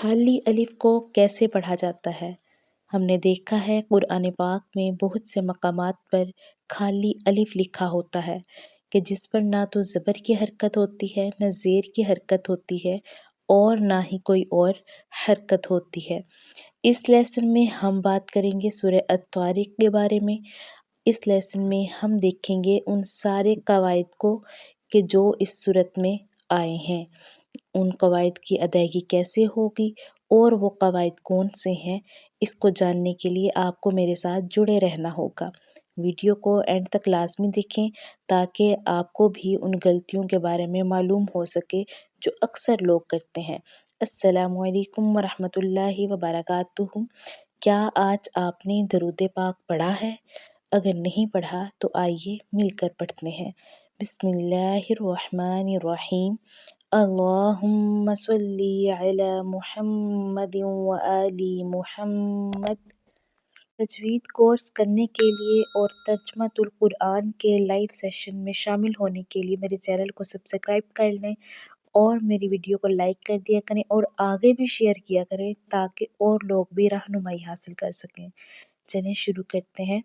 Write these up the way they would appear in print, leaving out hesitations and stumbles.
خالی الف کو کیسے پڑھا جاتا ہے؟ ہم نے دیکھا ہے قرآن پاک میں بہت سے مقامات پر خالی الف لکھا ہوتا ہے کہ جس پر نہ تو زبر کی حرکت ہوتی ہے، نہ زیر کی حرکت ہوتی ہے اور نہ ہی کوئی اور حرکت ہوتی ہے۔ اس لیسن میں ہم بات کریں گے سورہ الطارق کے بارے میں۔ اس لیسن میں ہم دیکھیں گے ان سارے قواعد کو کہ جو اس سورت میں آئے ہیں، ان قواعد کی ادائیگی کیسے ہوگی اور وہ قواعد کون سے ہیں، اس کو جاننے کے لیے آپ کو میرے ساتھ جڑے رہنا ہوگا۔ ویڈیو کو اینڈ تک لازمی دیکھیں تاکہ آپ کو بھی ان غلطیوں کے بارے میں معلوم ہو سکے جو اکثر لوگ کرتے ہیں۔ السلام علیکم ورحمۃ اللہ وبرکاتہ۔ کیا آج آپ نے درود پاک پڑھا ہے؟ اگر نہیں پڑھا تو آئیے مل کر پڑھتے ہیں۔ بسم اللہ الرحمن الرحیم۔ اللہم صلی علی محمد وآل محمد۔ تجوید کورس کرنے کے لیے اور ترجمۃ القرآن کے لائیو سیشن میں شامل ہونے کے لیے میرے چینل کو سبسکرائب کر لیں اور میری ویڈیو کو لائک کر دیا کریں اور آگے بھی شیئر کیا کریں تاکہ اور لوگ بھی رہنمائی حاصل کر سکیں۔ چلیں شروع کرتے ہیں۔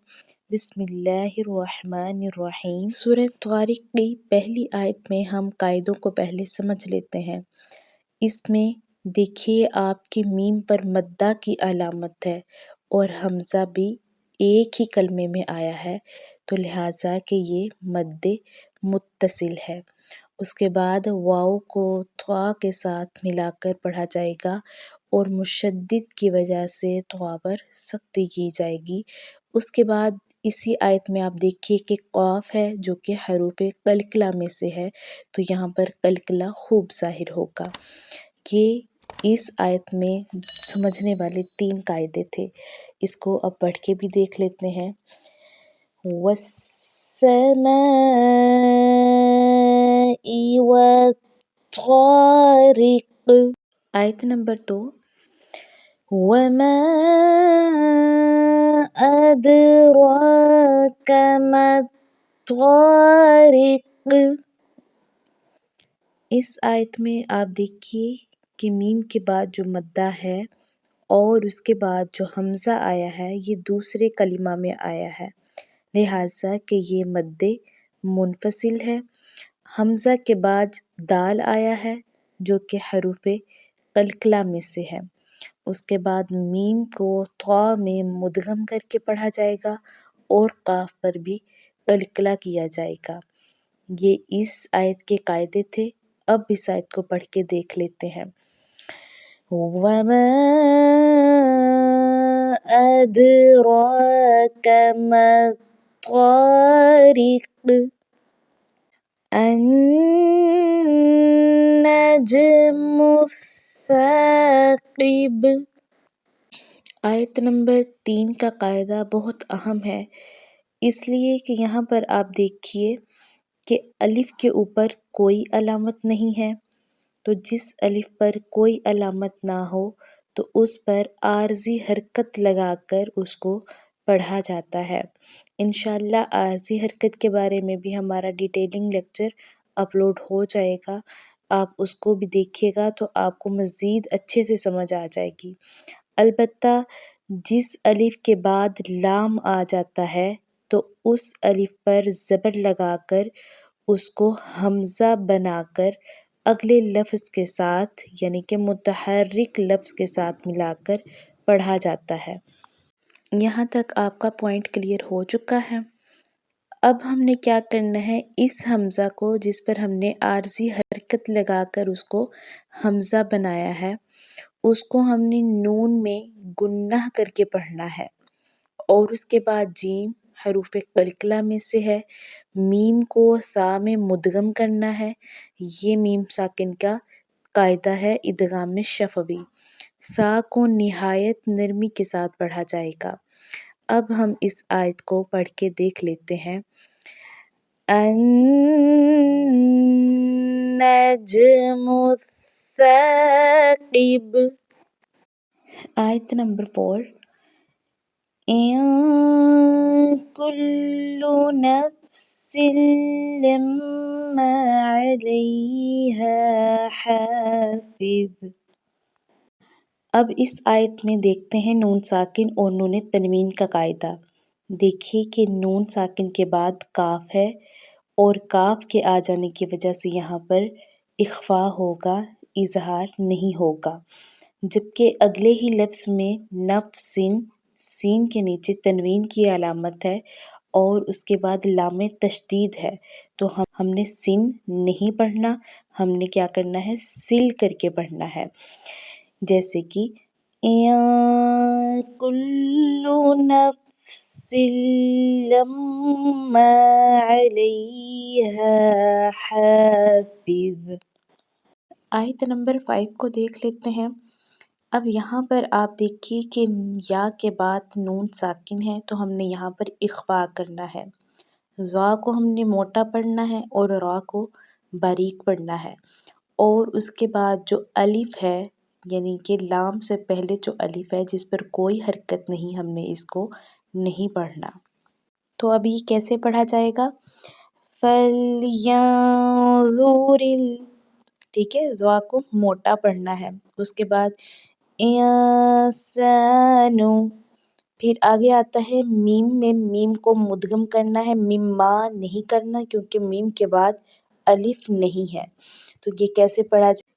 بسم اللہ الرحمن الرحیم۔ سورہ طارق کی پہلی آیت میں ہم قاعدوں کو پہلے سمجھ لیتے ہیں۔ اس میں دیکھیے آپ کی میم پر مدہ کی علامت ہے اور حمزہ بھی ایک ہی کلمے میں آیا ہے تو لہٰذا کہ یہ مد متصل ہے۔ اس کے بعد واو کو طا کے ساتھ ملا کر پڑھا جائے گا اور مشدد کی وجہ سے طا پر سختی کی جائے گی۔ اس کے بعد اسی آیت میں آپ دیکھیے کہ قاف ہے جو کہ حروف قلقلہ میں سے ہے تو یہاں پر قلقلہ خوب ظاہر ہوگا۔ یہ اس آیت میں سمجھنے والے 3 قاعدے تھے۔ اس کو اب پڑھ کے بھی دیکھ لیتے ہیں۔ والسماء والطارق۔ آیت نمبر 2۔ وما أدراك ما الطارق۔ اس آیت میں آپ دیکھیے کہ میم کے بعد جو مدہ ہے اور اس کے بعد جو حمزہ آیا ہے یہ دوسرے کلمہ میں آیا ہے لہٰذا کہ یہ مد منفصل ہے۔ حمزہ کے بعد دال آیا ہے جو کہ حروف قلقلہ میں سے ہے۔ اس کے بعد میم کو طا میں مدغم کر کے پڑھا جائے گا اور قاف پر بھی قلقلہ کیا جائے گا۔ یہ اس آیت کے قاعدے تھے۔ اب اس آیت کو پڑھ کے دیکھ لیتے ہیں۔ وَمَا أَدْرَاكَ مَا الطَّارِقُ۔ النَّجْمُ الثَّاقِبُ۔ آیت نمبر 3 کا قاعدہ بہت اہم ہے اس لیے کہ یہاں پر آپ دیکھیے کہ الف کے اوپر کوئی علامت نہیں ہے تو جس الف پر کوئی علامت نہ ہو تو اس پر عارضی حرکت لگا کر اس کو پڑھا جاتا ہے۔ انشاءاللہ عارضی حرکت کے بارے میں بھی ہمارا ڈیٹیلنگ لیکچر اپلوڈ ہو جائے گا، آپ اس کو بھی دیکھیے گا تو آپ کو مزید اچھے سے سمجھ آ جائے گی۔ البتہ جس الف کے بعد لام آ جاتا ہے تو اس الف پر زبر لگا کر اس کو حمزہ بنا کر اگلے لفظ کے ساتھ یعنی کہ متحرک لفظ کے ساتھ ملا کر پڑھا جاتا ہے۔ یہاں تک آپ کا پوائنٹ کلیئر ہو چکا ہے۔ اب ہم نے کیا کرنا ہے، اس حمزہ کو جس پر ہم نے عارضی حرکت لگا کر اس کو حمزہ بنایا ہے اس کو ہم نے نون میں گنہ کر کے پڑھنا ہے اور اس کے بعد جیم حروف قلقلہ میں سے ہے، میم کو ثا میں مدغم کرنا ہے۔ یہ میم ساکن کا قاعدہ ہے ادغام شفوی۔ ثا کو نہایت نرمی کے ساتھ پڑھا جائے گا۔ اب ہم اس آیت کو پڑھ کے دیکھ لیتے ہیں۔ النجم الثاقب۔ آیت نمبر 4۔ ان کل نفس لما علیہا حافظ۔ اب اس آیت میں دیکھتے ہیں نون ساکن اور نون تنوین کا قاعدہ۔ دیکھیے کہ نون ساکن کے بعد کاف ہے اور کاف کے آ جانے کی وجہ سے یہاں پر اخفا ہوگا، اظہار نہیں ہوگا، جبکہ اگلے ہی لفظ میں نفسن، سین کے نیچے تنوین کی علامت ہے اور اس کے بعد لام تشدید ہے، تو ہم نے سن نہیں پڑھنا، ہم نے کیا کرنا ہے، سل کر کے پڑھنا ہے، جیسے کہ کل نفس لما علیہا حافظ۔ آیت نمبر 5 کو دیکھ لیتے ہیں۔ اب یہاں پر آپ دیکھیے کہ یا کے بعد نون ساکن ہے تو ہم نے یہاں پر اخفا کرنا ہے، ضا کو ہم نے موٹا پڑھنا ہے اور را کو باریک پڑھنا ہے، اور اس کے بعد جو الف ہے یعنی کہ لام سے پہلے جو الف ہے جس پر کوئی حرکت نہیں، ہم نے اس کو نہیں پڑھنا۔ تو اب یہ کیسے پڑھا جائے گا؟ فَلْيَنظُرِ ٹھیک ہے، ضا کو موٹا پڑھنا ہے، اس کے بعد انسان، پھر آگے آتا ہے میم میں میم کو مدغم کرنا ہے، مما نہیں کرنا کیونکہ میم کے بعد الف نہیں ہے، تو یہ کیسے پڑھا جائے؟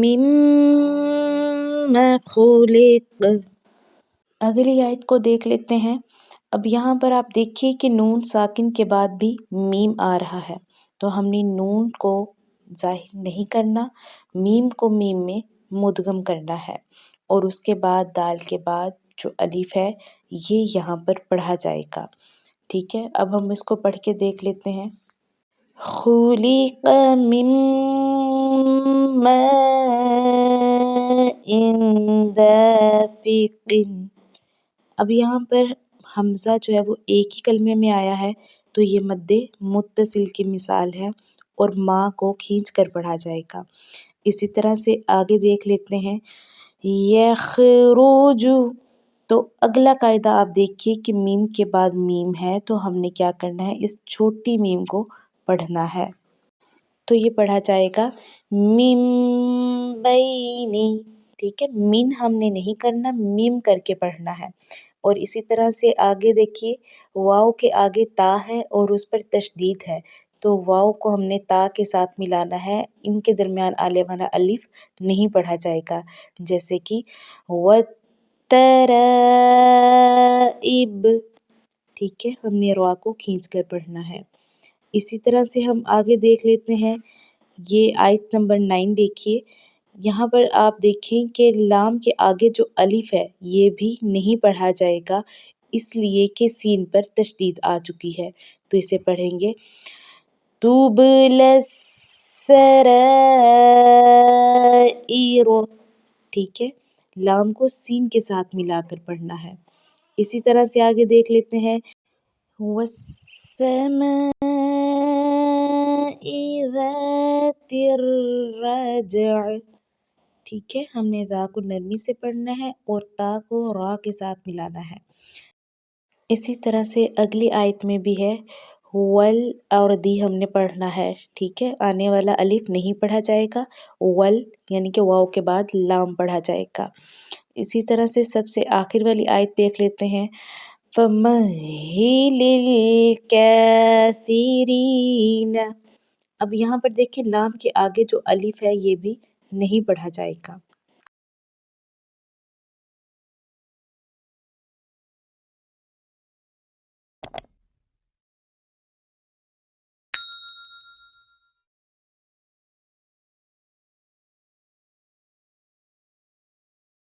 مما خلق۔ اگلی آیت کو دیکھ لیتے ہیں۔ اب یہاں پر آپ دیکھیے کہ نون ساکن کے بعد بھی میم آ رہا ہے، تو ہم نے نون کو ظاہر نہیں کرنا، میم کو میم میں مدغم کرنا ہے، اور اس کے بعد دال کے بعد جو الف ہے یہ یہاں پر پڑھا جائے گا، ٹھیک ہے۔ اب ہم اس کو پڑھ کے دیکھ لیتے ہیں۔ خُلِقَ مِن مَاءٍ دَافِقٍ۔ اب یہاں پر حمزہ جو ہے وہ ایک ہی کلمے میں آیا ہے تو یہ مد متصل کی مثال ہے اور ماں کو کھینچ کر پڑھا جائے گا۔ اسی طرح سے آگے دیکھ لیتے ہیں۔ یخرج، تو اگلا قاعدہ آپ دیکھیے کہ میم کے بعد میم ہے تو ہم نے کیا کرنا ہے، اس چھوٹی میم کو پڑھنا ہے، تو یہ پڑھا جائے گا میم بینی، ٹھیک ہے، مین ہم نے نہیں کرنا، میم کر کے پڑھنا ہے۔ اور اسی طرح سے آگے دیکھیے واو کے آگے تا ہے اور اس پر تشدید ہے، تو واو کو ہم نے تا کے ساتھ ملانا ہے، ان کے درمیان آنے والا الف نہیں پڑھا جائے گا، جیسے کہ وَالتَّرَائِبِ، ٹھیک ہے، ہم نے را کو کھینچ کر پڑھنا ہے۔ اسی طرح سے ہم آگے دیکھ لیتے ہیں۔ یہ آیت نمبر 9 دیکھیے، یہاں پر آپ دیکھیں کہ لام کے آگے جو الف ہے یہ بھی نہیں پڑھا جائے گا، اس لیے کہ سین پر تشدید آ چکی ہے، تو اسے پڑھیں گے تُبْلَى السَّرَائِرُ، ٹھیک ہے، لام کو سین کے ساتھ ملا کر پڑھنا ہے۔ اسی طرح سے آگے دیکھ لیتے ہیں وَالسَّمَاءِ ذَاتِ الرَّجْعِ، ٹھیک ہے، ہم نے ذا کو نرمی سے پڑھنا ہے اور تا کو را کے ساتھ ملانا ہے۔ اسی طرح سے اگلی آیت میں بھی ہے ول اور دی ہم نے پڑھنا ہے، ٹھیک ہے، آنے والا الف نہیں پڑھا جائے گا، ول یعنی کہ واو کے بعد لام پڑھا جائے گا۔ اسی طرح سے سب سے آخر والی آیت دیکھ لیتے ہیں فَمَهِّلِ الْكَافِرِينَ۔ اب یہاں پر دیکھیں لام کے آگے جو الف ہے یہ بھی نہیں پڑھا جائے گا۔